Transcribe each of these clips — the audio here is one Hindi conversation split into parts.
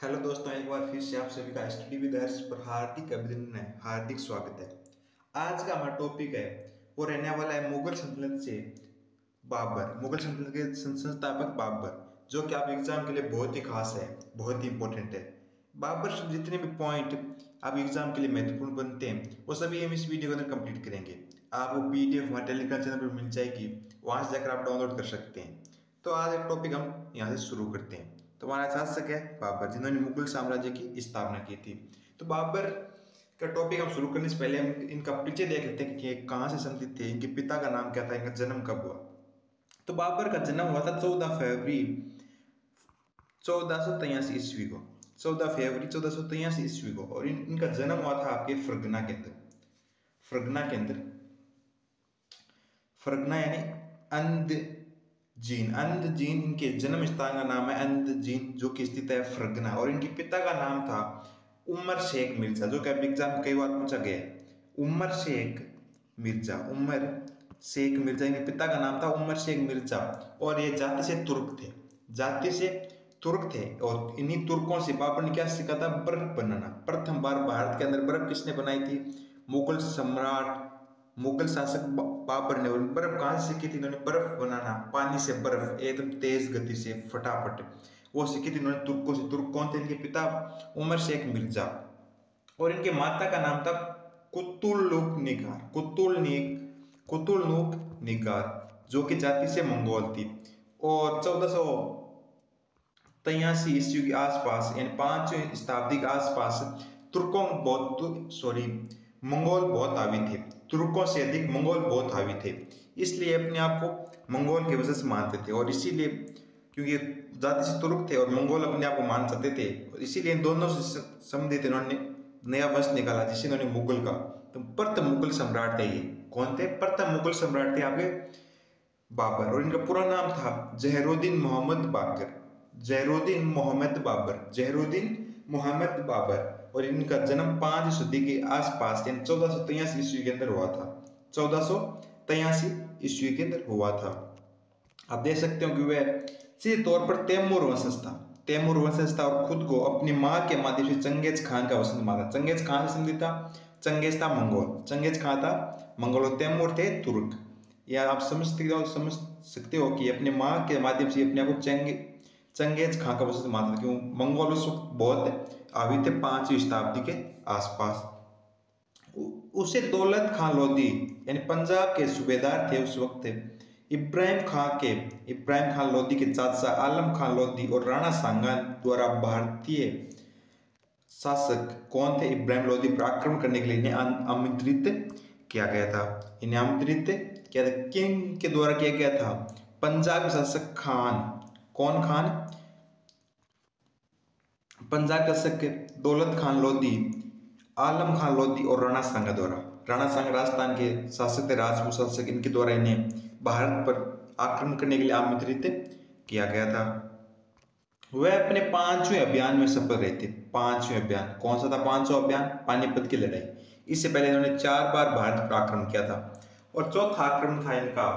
हेलो दोस्तों, एक बार फिर से आप सभी का स्टडी विद हर्ष पर हार्दिक अभिनंदन है, हार्दिक स्वागत है। आज का हमारा टॉपिक है वो रहने वाला है मुगल सल्तनत से बाबर, मुगल सल्तनत के संस्थापक बाबर, जो कि आप एग्जाम के लिए बहुत ही खास है, बहुत ही इंपॉर्टेंट है। बाबर से जितने भी पॉइंट आप एग्जाम के लिए महत्वपूर्ण बनते हैं वो सभी हम इस वीडियो के अंदर कंप्लीट करेंगे। आपको पीडीएफ हमारे टेलीग्राम चैनल पर मिल जाएगी, वहां से जाकर आप डाउनलोड कर सकते हैं। तो आज एक टॉपिक हम यहाँ से शुरू करते हैं। तो हमारा शासक है बाबर, जिन्होंने मुगल साम्राज्य की स्थापना की थी। तो बाबर का टॉपिक हम शुरू करने से पहले हम इनका परिचय देख लेते हैं कि ये कहाँ से संबंधित थे, इनके पिता का नाम क्या था, इनका जन्म कब हुआ। तो बाबर का जन्म हुआ था 14 फरवरी 1483 को, 14 फरवरी 1483 को। और इनका जन्म हुआ था आपके फरगना के अंदर, फरगना के अंदर, फरगना यानी अंदजीन, अंदजीन इनके जन्म स्थान का नाम है, अंदजीन, जो कि स्थित है फरगना। और इनके पिता का नाम था उमर शेख मिर्जा, जो कि अब एग्जाम में कई बार पूछा गया है। उमर शेख मिर्जा, उमर शेख मिर्जा, इनके पिता का नाम था उमर शेख मिर्जा। और ये जाति से तुर्क थे, जाति से तुर्क थे। और इन्हीं तुर्कों से बाबर ने क्या सीखा था? बर्फ बनाना। प्रथम बार भारत के अंदर बर्फ किसने बनाई थी? मुगल सम्राट, मुगल शासक बाबर ने। और बर्फ कहाँ से सीखी थी इन्होंने? बर्फ बनाना, पानी से बर्फ एकदम तेज गति से फटाफट, वो सीखी थी इन्होंने तुर्कों से। तुर्क कौन थे? इनके पिता उमर शेख मिर्जा। और इनके माता का नाम था कुतुलुक निगार, कुतुलुक निगार, जो कि जाति से मंगोल थी। और 1483 ईस्वी के आसपास, यानी 5वीं शताब्दी के आसपास, तुर्कों बहुत मंगोल बहुत हावी थे। तुर्कों से अधिक मंगोल बहुत हावी थे, इसलिए अपने आप को मंगोल के वजह से मानते थे। और इसीलिए, क्योंकि जाति से तुर्क थे और मंगोल अपने आप को मान सकते थे, इसीलिए इन दोनों से संबंधित इन्होंने नया वंश निकाला, जिसे इन्होंने मुगल का। तो प्रथम मुगल सम्राट थे ये। कौन थे? प्रथम मुगल सम्राट थे आपके बाबर। और इनका पूरा नाम था जहरुद्दीन मोहम्मद बाबर, जहरुद्दीन मोहम्मद बाबर, जहरुद्दीन मोहम्मद बाबर। और इनका जन्म 5 सदी के आसपास, यानी 1483 ईस्वी के अंदर हुआ था, 1483 ईस्वी के अंदर हुआ था। आप देख सकते हो कि वह सीधे तौर पर तैमूर वंशज था, तैमूर वंशज था। और खुद को अपनी मां के माध्यम से चंगेज खान का वंशज माना। चंगेज खान से संबंधित था, चंगेज था मंगोल, चंगेज खान था मंगोल, तैमूर थे तुर्क। या आप समझ सकते हो कि अपने मां के माध्यम से अपने आप को चंगेज खान का वंशज मानता था। क्यों? मंगोल उस वक्त बहुत हावी थे, 5वीं शताब्दी के आसपास। उसे दौलत खान लोधी, यानी पंजाब के सूबेदार थे उस वक्त, इब्राहिम खान लोधी के चाचा आलम खान लोधी और राणा सांगा द्वारा भारतीय शासक कौन थे? इब्राहिम लोधी पर आक्रमण करने के लिए इन्हें आमंत्रित किया गया था। इन्हें आमंत्रित किया था, किंग के द्वारा किया गया था। पंजाब के शासक खान, कौन खान? पंजाब के शासक दौलत खान लोधी, आलम खान लोधी और राणा सांगा द्वारा। राणा सांगा राजस्थान के शासक थे, राजपूत शासक। इनके द्वारा इन्हें भारत पर आक्रमण करने के लिए आमंत्रित किया गया था। वह अपने 5वें अभियान में सफल रहे थे। 5वें अभियान कौन सा था? 5वां अभियान पानीपत की लड़ाई। इससे पहले इन्होंने 4 बार भारत पर आक्रमण किया था। और चौथा आक्रमण था इनका,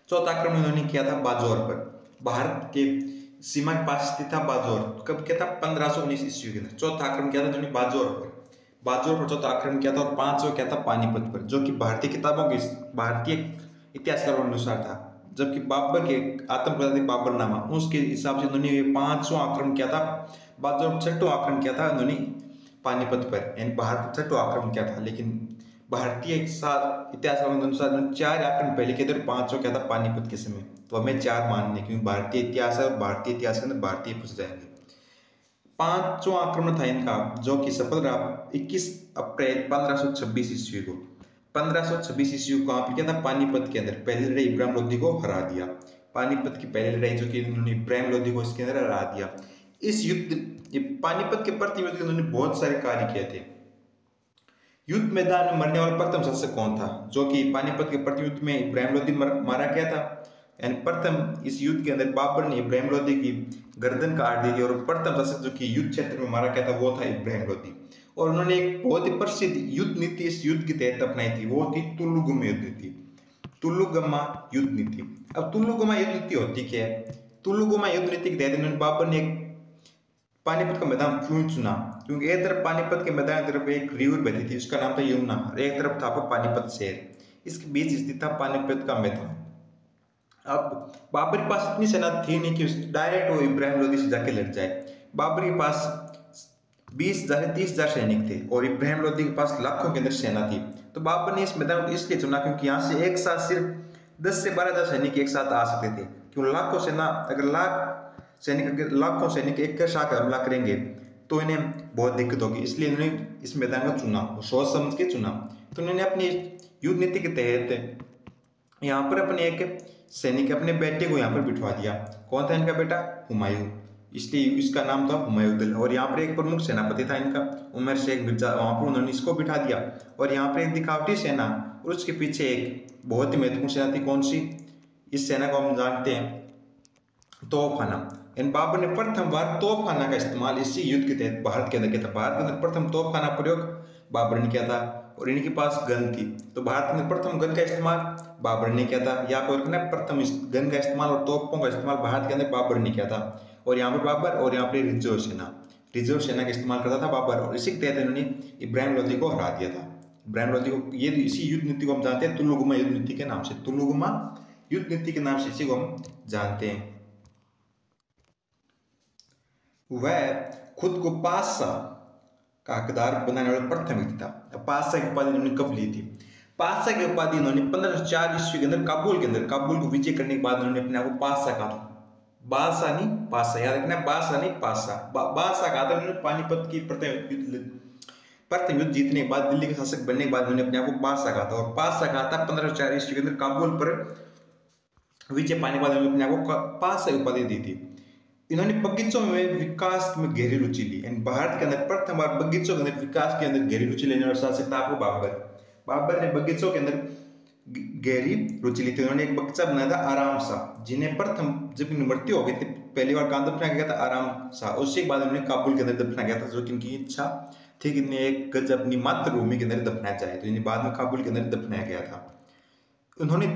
चौथा आक्रमण इन्होंने किया था बाजौर पर, भारत के सीमा के पास स्थित था बाजौर। कब किया था? 1519 ईस्वी के अंदर चौथा आक्रमण किया था इन्होंने बाजौर पर, बाजौर पर चौथा आक्रमण किया था। और 5वां किया था पानीपत पर, जो कि भारतीय किताबों की, भारतीय इतिहासकारों के अनुसार था। जबकि बाबर के आत्मकथा बाबरनामा, उसके हिसाब से इन्होंने 5वां आक्रमण किया था बाजौर, 6वां आक्रमण किया था इन्होंने पानीपत पर, यानी भारत पर 6वां आक्रमण किया था। लेकिन भारतीय इतिहासकारों के अनुसार 4 आक्रमण पहले किए थे, 5वां किया था पानीपत के समय। तो हमें 4 मानने, क्योंकि भारतीय इतिहास है और भारतीय इतिहास के अंदर भारतीय पूछ जाएंगे। 5वां आक्रमण था इनका, जो कि सफल रहा 21 अप्रैल 1526 ईस्वी को। 1526 ईस्वी को कहाँ पर किया था? पानीपत के अंदर। पहली लड़ाई इब्राहिम लोधी को हरा दिया, पानीपत की पहली लड़ाई, जो कि इन्होंने इब्राहिम लोधी को इसके अंदर हरा दिया। इस युद्ध, पानीपत के प्रति युद्ध के उन्होंने बहुत सारे कार्य किए थे। युद्ध मैदान में मरने वाला प्रथम शासक कौन था? जो कि पानीपत के प्रति युद्ध में इब्राहिम लोधी मारा गया था। यानी प्रथम इस युद्ध के अंदर बाबर ने इब्राहिम लोधी की गर्दन काट दी थी। और प्रथम शासक जो कि युद्ध क्षेत्र में मारा गया था वो था इब्राहिम लोधी। और उन्होंने एक बहुत ही प्रसिद्ध युद्ध नीति इस युद्ध के तहत अपनाई थी, वो थी तुल्लुगमा युद्ध नीति, तुल्लुगमा युद्ध नीति। अब तुल्लुगमा युद्ध नीति होती क्या है? तुल्लुगमा युद्ध नीति के तहत इन्होंने बाबर ने पानीपत का मैदान क्यों चुना? क्योंकि एक तरफ पानीपत के मैदान की तरफ एक रिवर बहती थी, उसका नाम था यमुना, और एक तरफ था आपका पानीपत शहर, इसके बीच स्थित था पानीपत का मैदान। अब बाबर के पास इतनी सेना थी नहीं कि डायरेक्ट वो इब्राहिम लोदी से जाके लड़ जाए। बाबर के पास 20,000 से 30,000 सैनिक थे और इब्राहिम लोदी के पास लाखों के अंदर सेना थी। तो बाबर ने इस मैदान को इसलिए चुना क्योंकि यहाँ से एक साथ सिर्फ 10 से 12,000 सैनिक एक साथ आ सकते थे। क्यों? लाखों सेना, अगर लाखों सैनिक एक साथ हमला करेंगे तो इन्हें बहुत दिक्कत होगी, इसलिए इन्होंने इस मैदान को चुना, सोच समझ के चुना। तो इन्होंने अपनी युद्ध नीति के तहत यहाँ पर अपने एक सैनिक, अपने बेटे को यहाँ पर बिठवा दिया। कौन था इनका बेटा? हुमायूं, इसलिए इसका नाम था हुमायूं दल। और यहाँ पर एक प्रमुख सेनापति था इनका उमर शेख मिर्जा, वहां पर उन्होंने इसको बिठा दिया। और यहाँ पर एक दिखावटी सेना और उसके पीछे एक बहुत ही महत्वपूर्ण सेना थी। कौन सी? इस सेना को हम जानते हैं तोपखाना। इन बाबर ने प्रथम बार तोपखाना का इस्तेमाल इसी युद्ध के तहत भारत के अंदर किया था। भारत के अंदर प्रथम तोपखाना प्रयोग बाबर ने किया था और इनके पास गन थी, तो भारत के अंदर प्रथम गन का इस्तेमाल बाबर ने किया था। यहाँ पर प्रथम गन का इस्तेमाल और तोपों का इस्तेमाल भारत के अंदर बाबर ने किया था। और यहाँ पर बाबर और यहाँ पर रिजर्व सेना का इस्तेमाल करता था बाबर, और इसी के तहत इन्होंने इब्राहिम लोदी को हरा दिया था। इब्राहिम लोदी को, ये इसी युद्ध नीति को हम जानते हैं तुलुगमा युद्ध नीति के नाम से, तुलुगमा युद्ध नीति के नाम से इसी को हम जानते हैं। वह खुद को पातशाह का हकदार बनाने वाला प्रथम व्यक्ति था। पातशाह की उपाधि इन्होंने कब ली थी? पातशाह की उपाधि इन्होंने 1504 ईस्वी के अंदर काबुल को विजय करने के बाद इन्होंने अपने आप को पातशाह कहा था। बादशाह नहीं पातशाह, याद रखना, बादशाह नहीं पातशाह। बादशाह कहा था इन्होंने पानीपत की प्रथम युद्ध जीतने के बाद, दिल्ली के शासक बनने के बाद इन्होंने अपने आप को बादशाह कहा था। और पातशाह कहा था 1504 ईस्वी के अंदर काबुल पर विजय पाने के बाद इन्होंने अपने आप को पातशाह उपाधि दी थी। इन्होंने बगीचों में विकास में गहरी रुचि ली। भारत के अंदर प्रथम बार बगीचों के अंदर विकास के अंदर गहरी रुचि लेने वाला शासक था आपको बाबर ने बगीचों के अंदर गहरी रुचि ली थी। उन्होंने एक बगीचा बनाया था आराम शाह, जिन्हें प्रथम जब मृत्यु हो गई थी पहली बार कहां दफनाया गया था? आराम शाह। उसके बाद उन्हें काबुल के अंदर दफनाया गया था, जो कि इनकी इच्छा थी कि इन्हें एक गज अपनी मातृभूमि के अंदर दफनाया जाए, तो इन्हें बाद में काबुल के अंदर दफनाया गया था। उन्होंने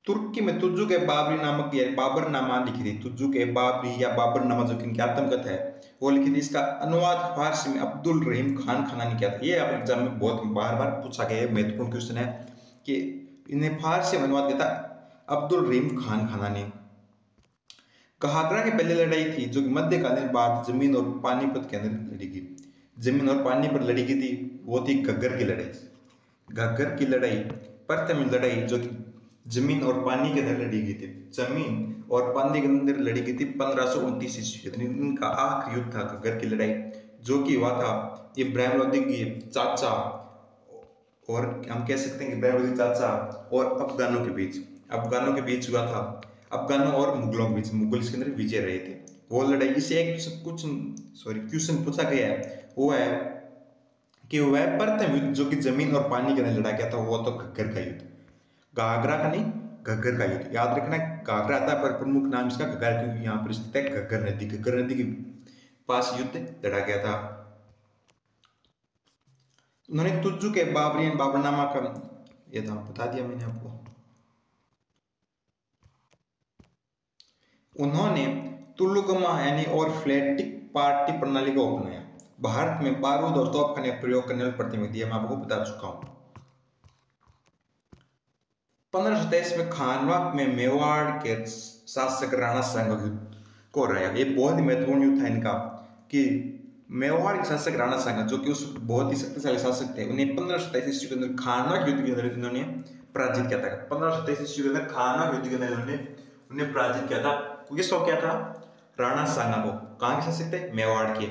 तुर्की में तुजुक ए बाबरी नामक बाबर नामा लिखी थी। तुजुक ए बाबरी या बाबर नामा जो कि इनकी आत्मकथा है वो लिखी थी। इसका अनुवाद फारसी में अब्दुल रहीम खान खाना ने किया था। ये आप एग्जाम में बहुत बार बार पूछा गया है, महत्वपूर्ण क्वेश्चन है कि इन्हें फारसी में अनुवाद किया था अब्दुल रहीम खान खाना ने। घाघरा की पहली लड़ाई थी जो कि मध्यकालीन भारत जमीन और पानीपत के अंदर लड़ी गई। जमीन और पानी पर लड़ी गई थी, वो थी घग्गर की लड़ाई। घग्गर की लड़ाई प्रथम लड़ाई जो कि जमीन और पानी के अंदर लड़ी गई थी। जमीन और पानी के अंदर लड़ी गई थी 1529 ईस्वी। इनका आखिरी युद्ध था घग्गर की लड़ाई, जो कि हुआ था इब्राहिम लोदी के चाचा, और हम कह सकते हैं कि इब्राहिम लोदी चाचा और अफगानों के बीच हुआ था। अफगानों और मुगलों के बीच, मुगल इसके अंदर विजय रहे थे। वो लड़ाई, इसे एक क्वेश्चन पूछा गया है, वो है कि वह प्रथम युद्ध जो कि जमीन और पानी के अंदर लड़ा गया था वो तो घग्गर का युद्ध, घाघरा का नहीं, घग्गर का युद्ध। याद रखना, घाघरा आता है पर प्रमुख नाम इसका घग्गर, क्योंकि यहाँ पर स्थित है घग्गर नदी के पास युद्ध लड़ा गया था। उन्होंने तुजुक ए बाबरी बाबरनामा का ये था, बता दिया मैंने आपको। उन्होंने तुलुगमा यानी और फ्लैटिक पार्टी प्रणाली को अपनाया। भारत में बारूद और तोपखाने प्रयोग करने वाले प्रथम व्यक्ति मैं आपको बता चुका हूं। 1527 में खानवा में मेवाड़ के शासक राणा सांगा को हराया। ये बहुत ही महत्वपूर्ण युद्ध था इनका कि मेवाड़ के शासक राणा सांगा, जो कि उस बहुत ही शक्तिशाली शासक थे, उन्हें 1527 ईस्वी के अंदर खानवा के युद्ध के अंदर इन्होंने पराजित किया था। 1527 ईस्वी के अंदर खानवा के युद्ध के अंदर उन्हें पराजित किया था। किसको क्या था? राणा सांगा को। कहाँ के शासक थे? मेवाड़ के।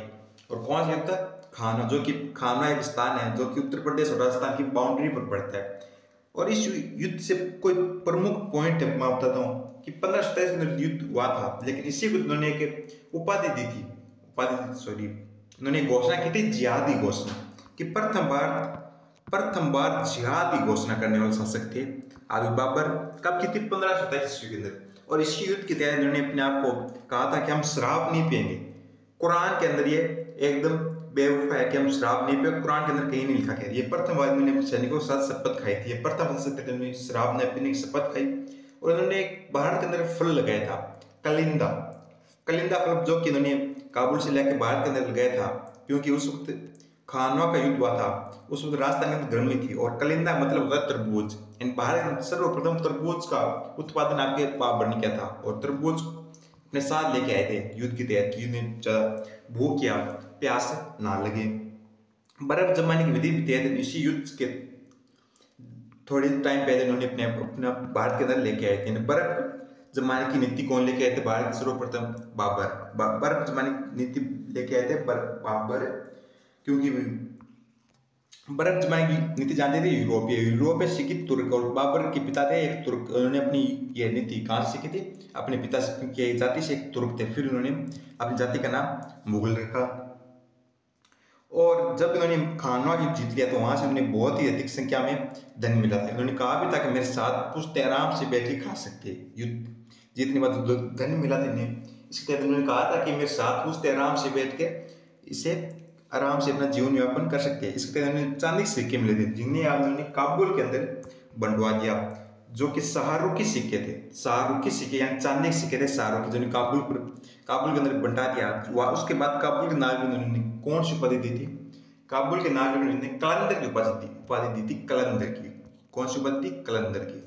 और कौन सा युद्ध था? खानवा, जो कि खानवा एक स्थान है जो कि उत्तर प्रदेश और राजस्थान की बाउंड्री पर पड़ता है। और इस युद्ध से कोई प्रमुख पॉइंट मैं बताता हूँ कि 1527 में युद्ध हुआ था, लेकिन इसी को उन्होंने एक उपाधि दी थी, उन्होंने घोषणा की थी जिहादी घोषणा, कि प्रथम बार जिहादी घोषणा करने वाले शासक थे आबी बाबर। कब की थी? 1527 ईस्वी के अंदर। और इसी युद्ध के तहत उन्होंने अपने आप को कहा था कि हम शराब नहीं पिएंगे। कुरान के अंदर ये एकदम बेवकूफ है कि हम शराब नहीं पिएंगे, कुरान के अंदर कहीं नहीं लिखा गया। ये प्रथम बार उन्होंने सैनिकों के साथ शपथ खाई थी। ये प्रथम शासक थे उन्होंने शराब न पीने की शपथ खाई। और उन्होंने एक भारत के अंदर फल लगाया था, कलिंदा। कलिंगा फल जो कि इन्होंने काबुल से लेकर भारत के अंदर गया था, क्योंकि उस वक्त खानवा का युद्ध हुआ था, उस वक्त राजधानी में गर्मी थी। और कलिंगा मतलब होता है तरबूज। इन भारत सर्वप्रथम तरबूज का उत्पादन आपके बाबर ने किया था, और तरबूज अपने साथ लेके आए थे युद्ध के तहत, युद्ध भूख या प्यास ना लगे। बर्फ जमाने की विधि भी तहत इसी युद्ध के थोड़े टाइम पहले उन्होंने अपना भारत के अंदर लेके आए थे। बर्फ जमाने की नीति कौन लेके आए थे भारत के सर्वप्रथम? बाबर। बर्फ जमाने की नीति लेके आए थे बाबर, क्योंकि बर्फ जमाने की नीति जानते थे यूरोपीय सीखी तुर्क, और बाबर के पिता थे एक तुर्क। उन्होंने अपनी ये नीति कहाँ से सीखी थी? अपने पिता की जाति से एक तुर्क थे। फिर उन्होंने अपनी जाति का नाम मुगल रखा। और जब इन्होंने खानवा युद्ध जीत लिया तो वहां से उन्हें बहुत ही अधिक संख्या में धन मिला था। उन्होंने कहा भी था कि मेरे साथ पुश्ते आराम से बैठ के खा सकते। युद्ध जीतने के बाद धन मिला था इन्हें, इसके तहत उन्होंने कहा था कि मेरे साथ पुश्ते आराम से बैठ के इसे आराम से अपना जीवन यापन कर सकते हैं। इसके तहत उन्हें चांदी के सिक्के मिले थे, जिन्हें उन्होंने काबुल के अंदर बंटवा दिया, जो कि शाहरुखी सिक्के थे। शाहरुखी सिक्के यानी चांदी के सिक्के थे शाहरुखी, जो काबुल के अंदर बंटा दिया। उसके बाद काबुल के नागरिक उन्होंने कौन सी उपाधि दी थी? काबुल के नागरिक ने कलंदर की उपाधि दी थी। कलंदर की कौन सी उपाधि थी? कलंदर की।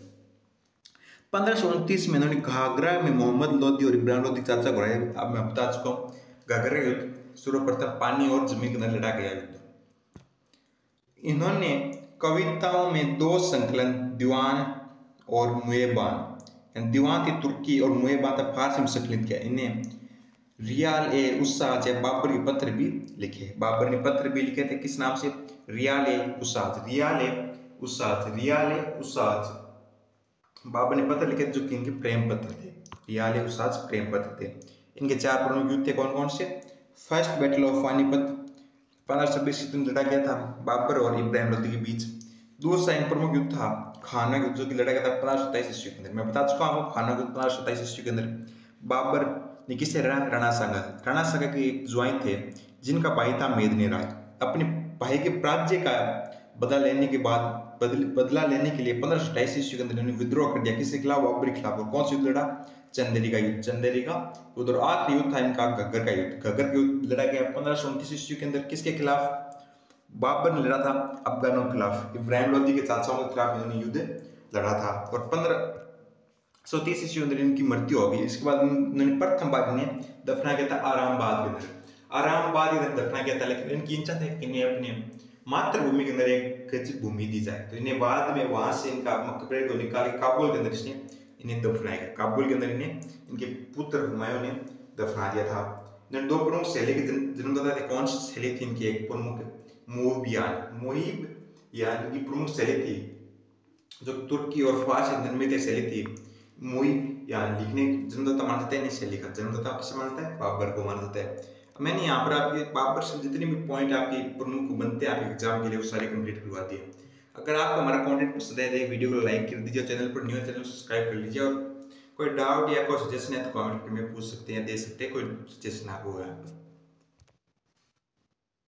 1529 में इन्होंने घाघरा में मोहम्मद लोधी और इब्राहिम लोधी चाचा को हराया। अब मैं बता चुका हूँ, घाघरा युद्ध सर्वप्रथम पानी और जमीन के अंदर लड़ा गया युद्ध। इन्होंने कविताओं में दो संकलन, दीवान और मुएबान, दीवान थी तुर्की और मुएबान था फारसी में संकलित किया। इन्हें रियाल ए उसाज या बाबर के पत्र भी लिखे। बाबर ने पत्र भी लिखे थे, किस नाम से? रियाल ए उसाज। रियाल ए उसाज, रियाल ए उसाज। बाबर ने पत्र लिखे जो कि इनके प्रेम पत्र थे। रियाल ए उसाज प्रेम पत्र थे। इनके 4 प्रमुख युद्ध थे, कौन कौन से? फर्स्ट बैटल ऑफ पानीपत 1526 ईस्वी लड़ा गया था बाबर और इब्राहिम लोधी के बीच। दूसरा इन प्रमुख युद्ध था खानवा युद्ध, जो कि लड़ा गया था 1527 ईस्वी के अंदर। मैं बता चुका हूँ खानवा युद्ध 1527 ईस्वी के अंदर। बाबर ने किससे लड़ा? राणा सांगा। राणा सांगा के एक जुआई थे जिनका भाई था मेदिनी राज। अपने भाई के राज्य का बदला लेने के लिए 1528 ईस्वी के अंदर उन्होंने विद्रोह कर दिया। किसके खिलाफ? बाबर के खिलाफ। और कौन सा युद्ध लड़ा? चंदेरी का युद्ध। चंदेरी का युद्ध। और आखिरी युद्ध था इनका घग्गर का युद्ध। घग्गर का युद्ध लड़ा गया 1529 ईस्वी के अंदर। किसके खिलाफ? बाबर ने लड़ा था अफगानों के खिलाफ। इब्राहिम लोधी के चाचाओं के खिलाफ इन्होंने युद्ध लड़ा था। और 1530 ईस्वी में इनकी मृत्यु हो गई। इसके बाद उन्होंने प्रथम बार इन्हें दफना किया था आरामबाग के अंदर। आरामबाग के अंदर दफना किया था, लेकिन इनकी इच्छा थी कि इन्हें अपने मातृभूमि के अंदर एक गज भूमि दी जाए। तो इन्हें बाद में वहां से इनका मकबरे को निकाल के काबुल के अंदर इसने इन्हें दफनाया गया। काबुल के अंदर इन्हें इनके पुत्र हुमायूं ने दफना दिया था। इन्होंने 2 प्रमुख शैली के जन्मदाता थे। कौन सी शैली थी इनकी? एक प्रमुख मोहिबियान की प्रमुख शैली थी, जो तुर्की और फारसी निर्मित शैली थी। मोहिबियान लिखने जन्मदाता माना जाता है, नहीं शैली का जन्मदाता किसे माना जाता है? बाबर को माना जाता है। मैंने यहाँ पर आपके बाबर से जितने भी पॉइंट आपके प्रमुख बनते हैं आपके एग्जाम के लिए, वो सारे कंप्लीट करवा दिए। अगर आपको हमारा कंटेंट पसंद है तो वीडियो को लाइक कर दीजिए, चैनल पर न्यू चैनल सब्सक्राइब कर लीजिए। और कोई डाउट या कोई सजेशन है तो कमेंट में पूछ सकते हैं, दे सकते हैं। कोई सजेशन आपको है